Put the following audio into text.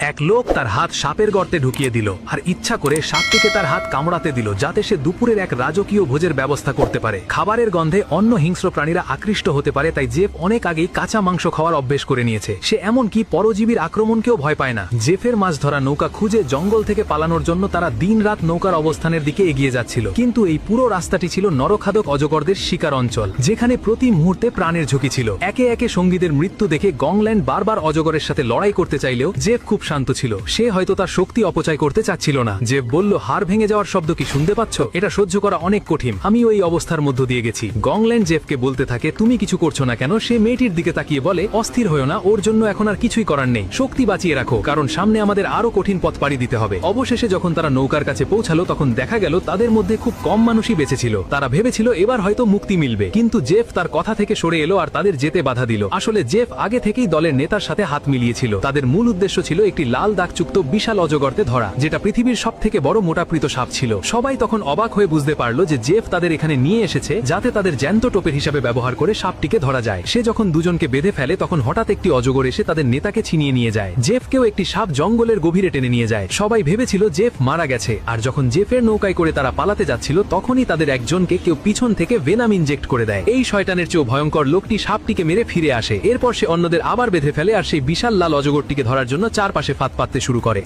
এক লোক তার হাত সাপের গর্তে ঢুকিয়ে দিল আর ইচ্ছা করে সাপটিকে তার হাত কামড়াতে দিল যাতে সে দুপুরের এক রাজকীয় ভোজের ব্যবস্থা করতে পারে। খাবারের গন্ধে অন্য হিংস্র প্রাণীরা আকৃষ্ট হতে পারে, তাই জেফ অনেক আগেই কাঁচা মাংস খাওয়ার অভ্যেস করে নিয়েছে। সে এমনকি পরজীবীর আক্রমণকেও ভয় পায় না। জেফের মাছ ধরা নৌকা খুঁজে জঙ্গল থেকে পালানোর জন্য তারা দিনরাত নৌকার অবস্থানের দিকে এগিয়ে যাচ্ছিল, কিন্তু এই পুরো রাস্তাটি ছিল নরখাদক অজগরদের শিকার অঞ্চল, যেখানে প্রতি মুহূর্তে প্রাণের ঝুঁকি ছিল। একে একে সঙ্গীদের মৃত্যু দেখে গংল্যান্ড বারবার অজগরের সাথে লড়াই করতে চাইলেও জেফ খুব শান্ত ছিল। সে হয়তো তার শক্তি অপচয় করতে চাচ্ছিল না। জেফ বলল, হাড় ভেঙে যাওয়ার শব্দ কি শুনতে পাচ্ছ? এটা সহ্য করা অনেক কঠিন। আমি ওই অবস্থার মধ্য দিয়ে গেছি। গংল্যান্ড জেফকে বলতে থাকে, তুমি কিছু করছো না কেন? সে মেয়েটির দিকে তাকিয়ে বলে, অস্থির হয়ো না, ওর জন্য এখন আর কিছুই করার নেই। শক্তি বাঁচিয়ে রাখো, কারণ সামনে আমাদের আরো কঠিন পথ পাড়ি দিতে হবে। অবশেষে যখন তারা নৌকার কাছে পৌঁছালো তখন দেখা গেল তাদের মধ্যে খুব কম মানুষই বেঁচে ছিল। তারা ভেবেছিল এবার হয়তো মুক্তি মিলবে, কিন্তু জেফ তার কথা থেকে সরে এলো আর তাদের যেতে বাধা দিল। আসলে জেফ আগে থেকেই দলের নেতার সাথে হাত মিলিয়েছিল। তাদের মূল উদ্দেশ্য ছিল একটি লাল দাগযুক্ত বিশাল অজগরকে ধরা, যেটা পৃথিবীর সবথেকে বড় মোটাপ্রীত সাপ ছিল। সবাই তখন অবাক হয়ে বুঝতে পারলো যে জেফ তাদের এখানে নিয়ে এসেছে যাতে তাদের জ্যান্ত টোপের হিসাবে ব্যবহার করে সাপটিকে ধরা যায়। সে যখন দুজনকে বেঁধে ফেলে তখন হঠাৎ একটি অজগর এসে তাদের নেতাকে ছিনিয়ে নিয়ে যায়। জেফকেও একটি সাপ জঙ্গলের গভীরে টেনে নিয়ে যায়। সবাই ভেবেছিল জেফ মারা গেছে, আর যখন জেফের নৌকায় করে তারা পালাতে যাচ্ছিল তখনই তাদের একজনকে কেউ পিছন থেকে ভেনাম ইনজেক্ট করে দেয়। এই শয়তানের চেয়েও ভয়ঙ্কর লোকটি সাপটিকে মেরে ফিরে আসে। এরপর সে অন্যদের আবার বেঁধে ফেলে আর সেই বিশাল লাল অজগরটিকে ধরার জন্য চারপাশে ফাঁদ পাততে শুরু করে।